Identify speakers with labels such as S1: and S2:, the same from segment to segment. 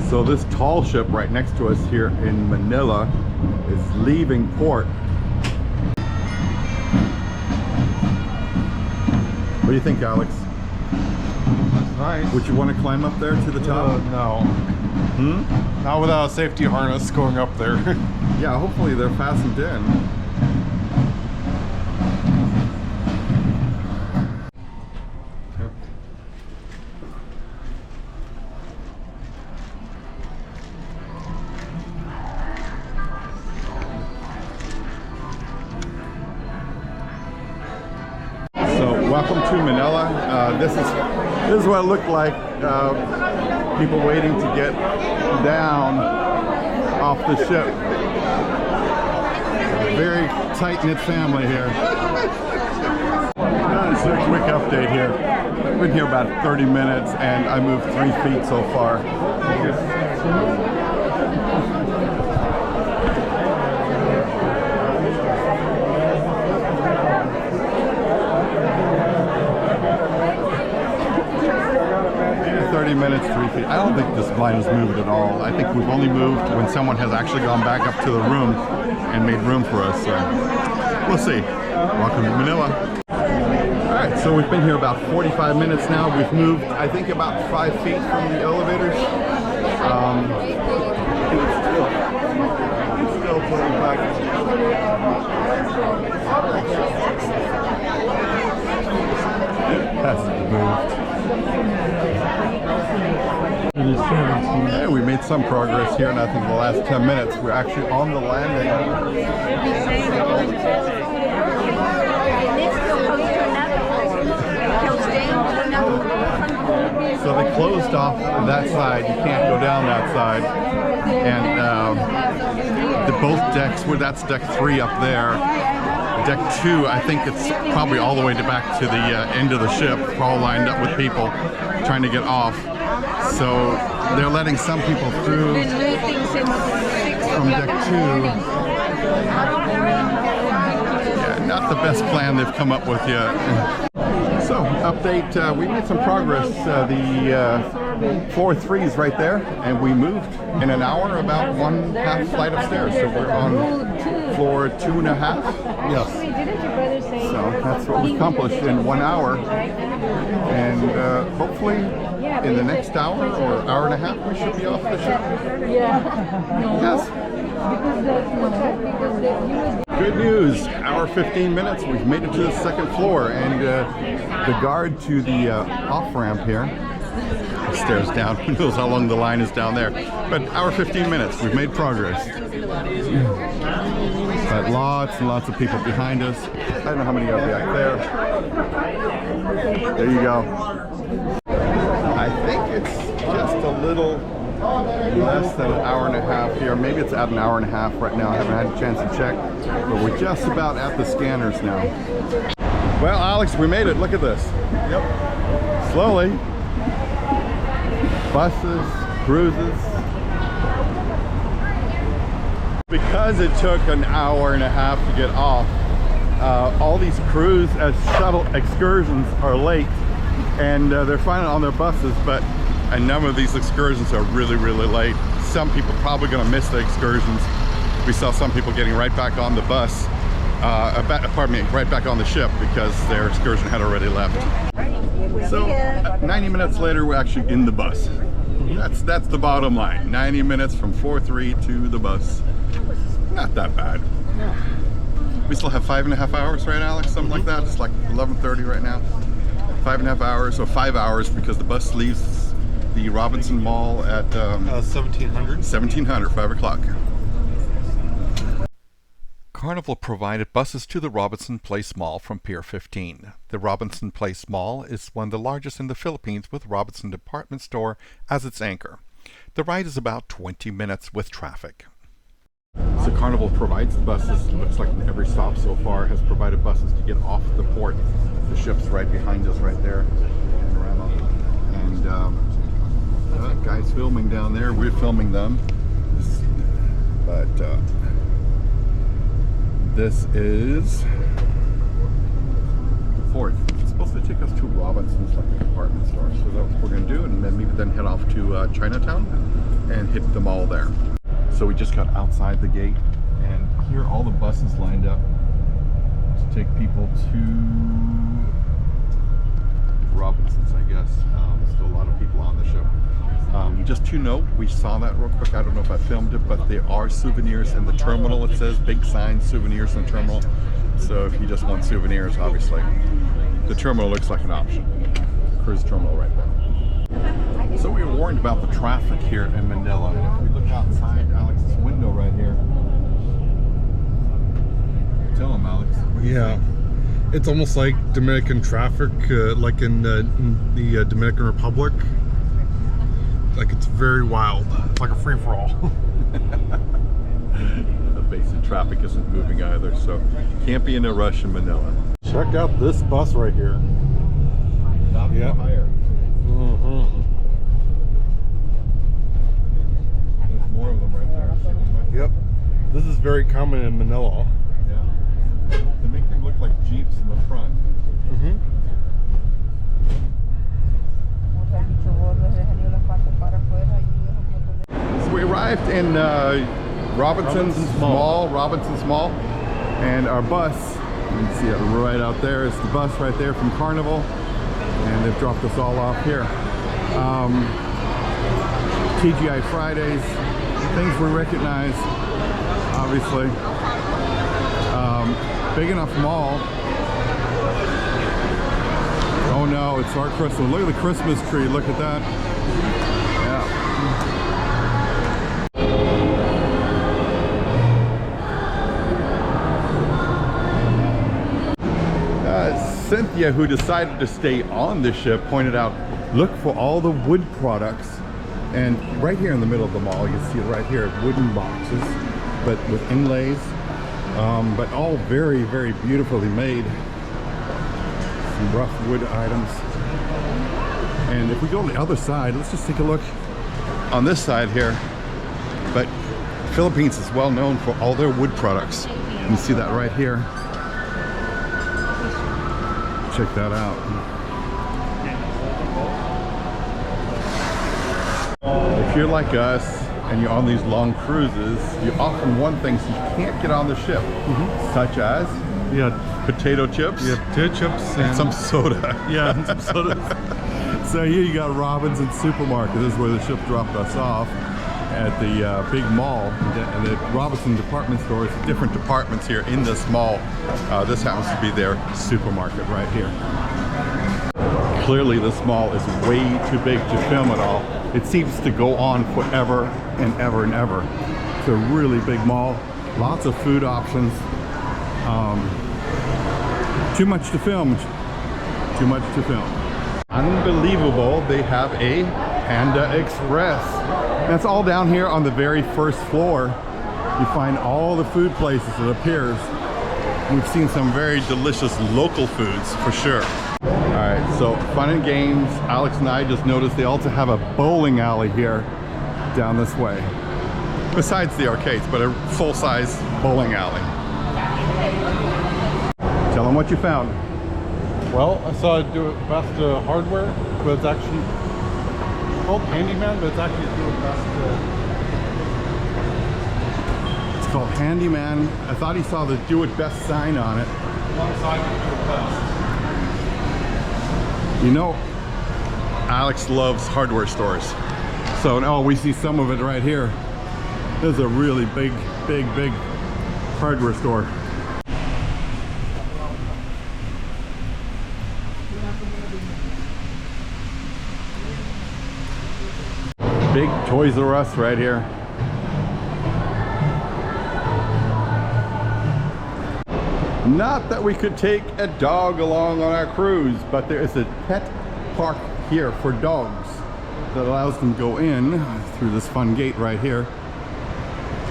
S1: So this tall ship right next to us here in Manila is leaving port. What do you think, Alex?
S2: That's nice.
S1: Would you want to climb up there to the top?
S2: No. Not without a safety harness going up there.
S1: Yeah, hopefully they're fastened in. Welcome to Manila. This is what it looked like. People waiting to get down off the ship. Very tight-knit family here. Just a quick update here. I've been here about 30 minutes and I moved 3 feet so far. Minutes, 3 feet. I don't think this line has moved at all. I think we've only moved when someone has actually gone back up to the room and made room for us. So we'll see. Welcome to Manila. Alright, so we've been here about 45 minutes now. We've moved, I think, about 5 feet from the elevators. It's still pulling back. It hasn't moved. Yeah, we made some progress here, and I think the last 10 minutes we're actually on the landing. So they closed off that side. You can't go down that side. And the both decks, well, that's deck 3 up there. Deck 2, I think it's probably all the way back to the end of the ship, all lined up with people trying to get off. So they're letting some people through from deck 2. Yeah, not the best plan they've come up with yet. So, update, we made some progress. The floor 3 is right there, and we moved in an hour about 1/2 flight of stairs. So we're on floor 2.5. Yes. So that's what we accomplished in 1 hour. And hopefully in the next hour or hour and a half we should be off the ship. Yes. Good news, hour 15 minutes, we've made it to the 2nd floor, and the guard to the off-ramp here, the stairs down, who knows how long the line is down there, but hour 15 minutes, we've made progress. But lots and lots of people behind us. I don't know how many are back there. There you go. I think it's just a little less than an hour and a half here. Maybe it's at an hour and a half right now. I haven't had a chance to check, but we're just about at the scanners now. Well, Alex, we made it. Look at this. Yep. Slowly. Buses, cruises. Because it took an hour and a half to get off, all these cruise shuttle excursions are late, and they're finally on their buses, but a number of these excursions are really, really late. Some people probably going to miss the excursions. We saw some people getting right back on the bus, right back on the ship because their excursion had already left. So 90 minutes later, we're actually in the bus. That's the bottom line. 90 minutes from 4-3 to the bus. Not that bad. We still have 5.5 hours, right, Alex? Something like that. It's like 11:30 right now. 5.5 hours, or 5 hours, because the bus leaves the Robinson Mall at 1700. 1700, 5 o'clock.
S3: Carnival provided buses to the Robinson Place Mall from Pier 15. The Robinson Place Mall is one of the largest in the Philippines, with Robinson Department Store as its anchor. The ride is about 20 minutes with traffic.
S1: So Carnival provides the buses. It looks like every stop so far has provided buses to get off the port. The ship's right behind us right there. Panorama. And guys filming down there. We're filming them. But this is the port. It's supposed to to take us to Robinson's, like a department store. So that's what we're going to do, and then maybe then head off to Chinatown and hit the mall there. So we just got outside the gate, and here are all the buses lined up to take people to Robinson's, I guess. Still a lot of people on the ship. Just to note, we saw that real quick. I don't know if I filmed it, but there are souvenirs in the terminal. It says big sign, souvenirs in the terminal. So if you just want souvenirs, obviously, the terminal looks like an option. Cruise terminal right there. So we were warned about the traffic here in Manila. And if we look outside Alex's window right here, tell him, Alex.
S2: Yeah, it's almost like Dominican traffic, like in the Dominican Republic. Like, it's very wild. It's like a free-for-all.
S1: The basic traffic isn't moving either, so can't be in a rush in Manila.
S2: Check out this bus right here.
S1: Not
S2: Yep.
S1: higher. There's more of them right there.
S2: Yep. This is very common in Manila.
S1: Yeah. They make them look like Jeeps in the front. So we arrived in Robinson's Mall, and our bus, you can see it right out there, is the bus right there from Carnival, and they've dropped us all off here. TGI Fridays, things we recognize, obviously. Big enough mall. Oh no, it's our Christmas. Look at the Christmas tree, look at that. Cynthia, who decided to stay on the ship, pointed out, look for all the wood products. And right here in the middle of the mall, you can see it right here, wooden boxes, but with inlays, but all very, very beautifully made. Some rough wood items. And if we go on the other side, let's just take a look on this side here. But Philippines is well known for all their wood products. You can see that right here. Check that out. If you're like us and you're on these long cruises, you often want things you can't get on the ship, such as potato chips,
S2: potato chips,
S1: and some soda.
S2: Yeah, and some soda.
S1: So here you got Robinson's Supermarket. This is where the ship dropped us off at the big mall, and the Robinson department stores, different departments here in this mall. This happens to be their supermarket right here. Clearly this mall is way too big to film it all. It seems to go on forever and ever and ever. It's a really big mall, lots of food options. Too much to film, too much to film. Unbelievable, they have a Panda Express. That's all down here on the very first floor. You find all the food places, it appears. We've seen some very delicious local foods for sure. All right, so fun and games. Alex and I just noticed they also have a bowling alley here down this way. Besides the arcades, but a full-size bowling alley. Tell them what you found.
S2: Well, I saw it do it best hardware, but it's actually called Handyman, but it's actually do it best.
S1: It's called Handyman. I thought he saw the Do It Best sign on it.
S2: Alongside with Do It Best.
S1: You know, Alex loves hardware stores. So now we see some of it right here. This is a really big hardware store. Big Toys R Us right here. Not that we could take a dog along on our cruise, but there is a pet park here for dogs that allows them to go in through this fun gate right here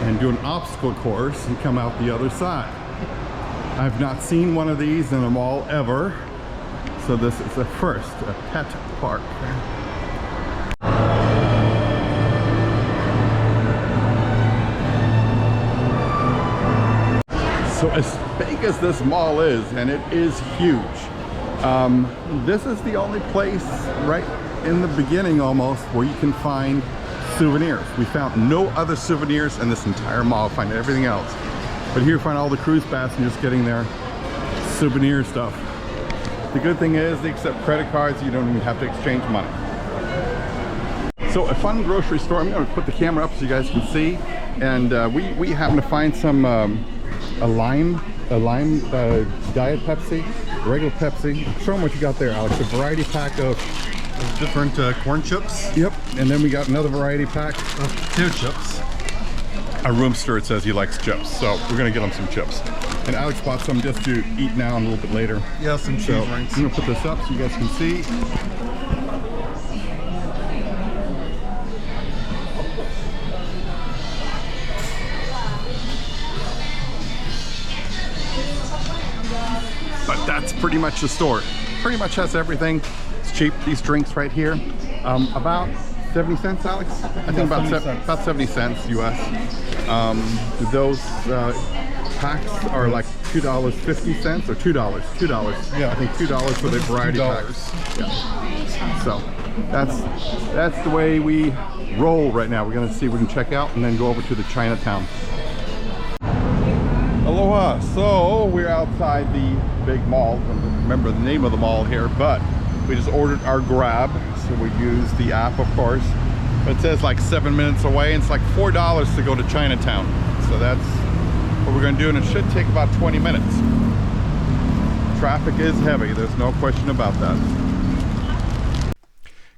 S1: and do an obstacle course and come out the other side. I've not seen one of these in a mall ever, so this is a first, a pet park. So as big as this mall is, and it is huge, This is the only place right in the beginning almost where you can find souvenirs. We found no other souvenirs in this entire mall. Find everything else, but here you find all the cruise passengers getting their souvenir stuff. The good thing is they accept credit cards. You don't even have to exchange money. So a fun grocery store. I'm going to put the camera up so you guys can see. And we happen to find some a lime diet Pepsi, regular Pepsi. Show them what you got there, Alex. A variety pack of
S2: Different corn chips.
S1: Yep. And then we got another variety pack
S2: of potato chips.
S1: Our room steward says he likes chips, so we're gonna get him some chips. And Alex bought some just to eat now and a little bit later.
S2: Yeah, some cheese rings.
S1: I'm gonna put this up so you guys can see. But that's pretty much the store. Pretty much has everything. It's cheap. These drinks right here, about 70 cents, Alex? I think about 70 cents US. Those packs are like $2.50 or $2. Yeah, I think $2 for the variety packs. Yeah. So that's the way we roll right now. We're gonna see if we can check out and then go over to the Chinatown. Aloha. So we're outside the big mall. I don't remember the name of the mall here, but we just ordered our Grab. So we use the app, of course. But it says like 7 minutes away, and it's like $4 to go to Chinatown. So that's what we're gonna do, and it should take about 20 minutes. Traffic is heavy, there's no question about that.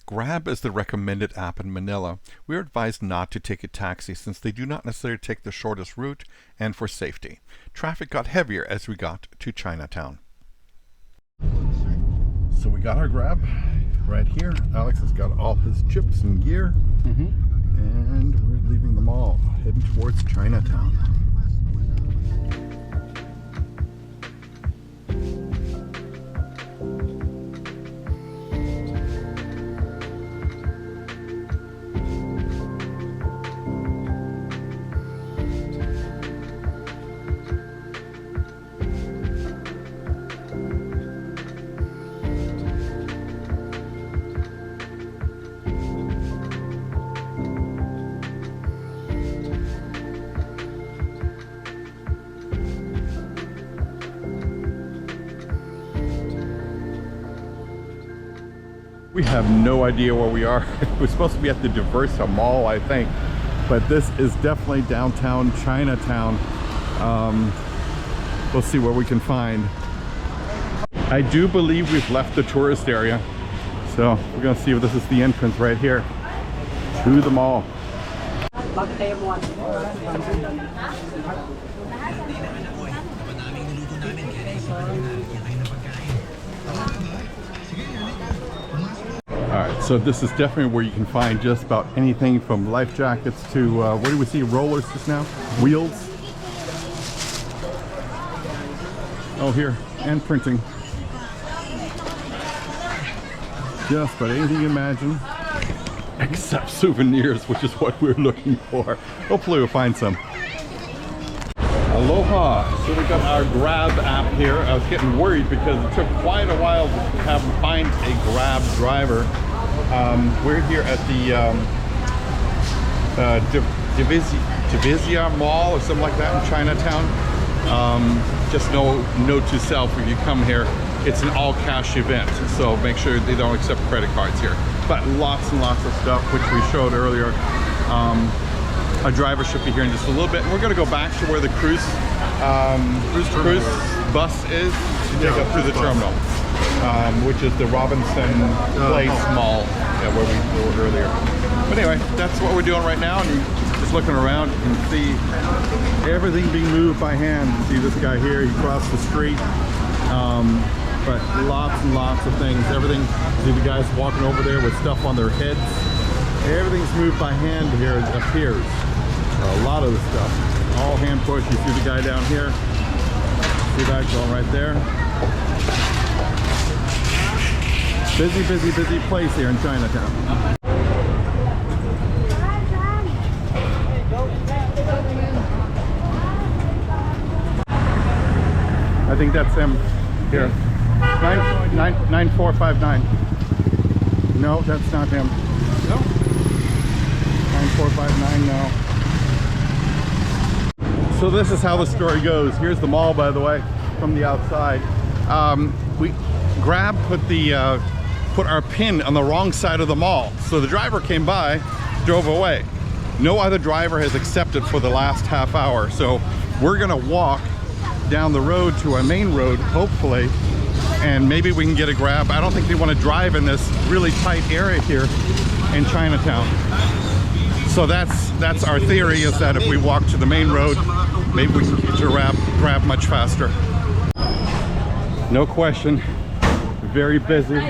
S3: Grab is the recommended app in Manila. We are advised not to take a taxi since they do not necessarily take the shortest route and for safety. Traffic got heavier as we got to Chinatown.
S1: So we got our Grab right here. Alex has got all his chips and gear. And we're leaving the mall, heading towards Chinatown. We have no idea where we are. We're supposed to be at the Divisoria Mall, I think, but this is definitely downtown Chinatown. We'll see what we can find. I do believe we've left the tourist area, so we're gonna see if this is the entrance right here to the mall. Alright, so this is definitely where you can find just about anything from life jackets to, what do we see, rollers just now? Wheels. Oh, here, and printing. Just about anything you imagine, except souvenirs, which is what we're looking for. Hopefully we'll find some. Aloha! So we got our Grab app here. I was getting worried because it took quite a while to find a Grab driver. We're here at the Divisoria Mall or something like that in Chinatown. Just note to self, if you come here, it's an all-cash event, so make sure they don't accept credit cards here. But lots and lots of stuff, which we showed earlier. Our driver should be here in just a little bit. And we're going to go back to where the cruise bus is to take us through the terminal, which is the Robinson Place Mall, where we were earlier. But anyway, that's what we're doing right now. And just looking around, you can see everything being moved by hand. You see this guy here, he crossed the street. But lots and lots of things. Everything, see the guys walking over there with stuff on their heads. Everything's moved by hand here, it appears. A lot of the stuff, all hand push. You see the guy down here. See that going right there. Busy, busy, busy place here in Chinatown. I think that's him here. Right? 9459. No, that's not him.
S2: No.
S1: 9459, no. So this is how the story goes. Here's the mall, by the way, from the outside. Grab put our pin on the wrong side of the mall. So the driver came by, drove away. No other driver has accepted for the last half hour. So we're gonna walk down the road to our main road, hopefully, and maybe we can get a Grab. I don't think they want to drive in this really tight area here in Chinatown. So that's our theory, is that if we walk to the main road, maybe we can get a Grab much faster. No question, very busy.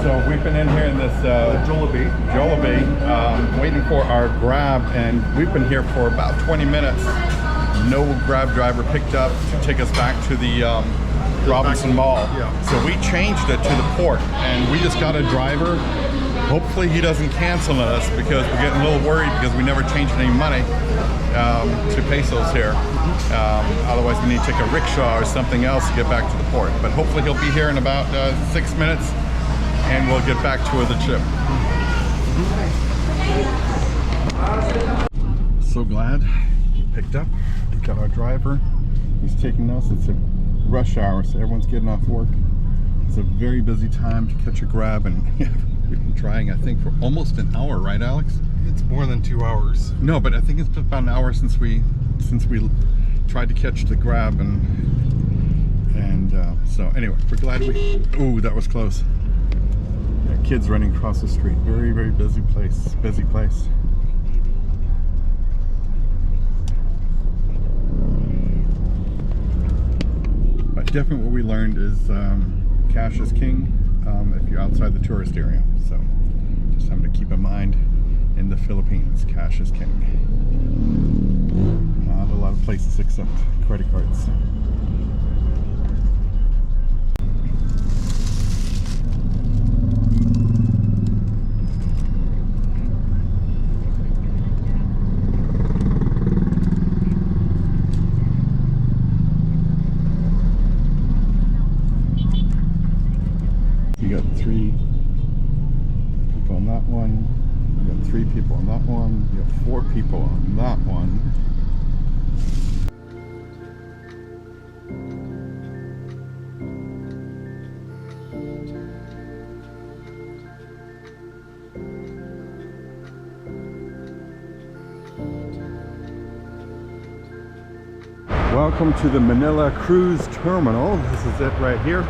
S1: So we've been in here in this Jollibee, waiting for our Grab, and we've been here for about 20 minutes. No Grab driver picked up to take us back to the Robinson Mall.
S2: Yeah.
S1: So we changed it to the port, and we just got a driver. Hopefully he doesn't cancel on us, because we're getting a little worried because we never changed any money to pesos here. Otherwise we need to take a rickshaw or something else to get back to the port. But hopefully he'll be here in about 6 minutes, and we'll get back to the ship. So glad he picked up. We got our driver. He's taking us. It's a rush hour, so everyone's getting off work. It's a very busy time to catch a Grab, and we've been trying, I think, for almost an hour, right, Alex?
S2: It's more than 2 hours.
S1: No, but I think it's been about an hour since we tried to catch the Grab, and so anyway, we're glad we. Ooh, that was close. Yeah, kids running across the street. Very, very busy place. Busy place. But definitely, what we learned is cash is king if you're outside the tourist area. So just something to keep in mind. In the Philippines, cash is king. Not a lot of places accept credit cards. You got 3 people on that one. You got 3 people on that one. You have 4 people on that one. Welcome to the Manila Cruise Terminal. This is it right here.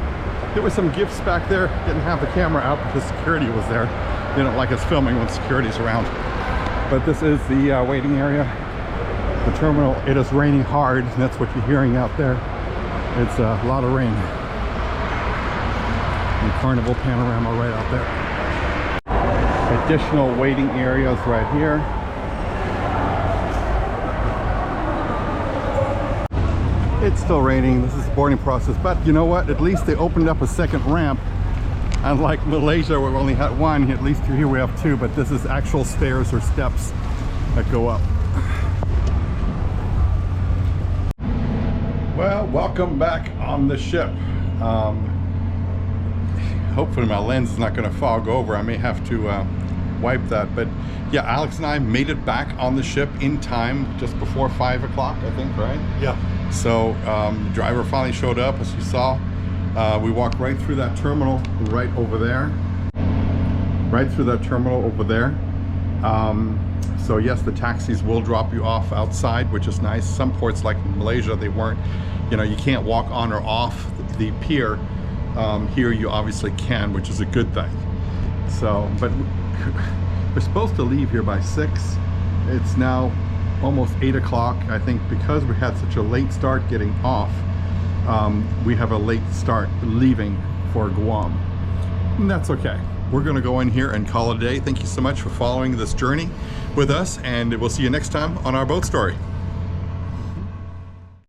S1: There were some gifts back there. Didn't have the camera out because security was there. They don't like us filming when security's around. But this is the waiting area. The terminal, it is raining hard. And that's what you're hearing out there. It's a lot of rain. And Carnival Panorama right out there. Additional waiting areas right here. It's still raining. This is the boarding process, but you know what? At least they opened up a second ramp. Unlike Malaysia, where we only had 1, at least here we have 2, but this is actual stairs or steps that go up. Well, welcome back on the ship. Hopefully my lens is not going to fog over. I may have to wipe that, but yeah, Alex and I made it back on the ship in time, just before 5 o'clock, I think, right?
S2: Yeah.
S1: So the driver finally showed up, as you saw. We walked right through that terminal right over there. Right through that terminal over there. So yes, the taxis will drop you off outside, which is nice. Some ports like Malaysia, they weren't, you know, you can't walk on or off the pier. Here you obviously can, which is a good thing. So, but we're supposed to leave here by 6. It's now almost 8 o'clock. I think because we had such a late start getting off, we have a late start leaving for Guam. And that's okay. We're gonna go in here and call it a day. Thank you so much for following this journey with us, and we'll see you next time on our boat story.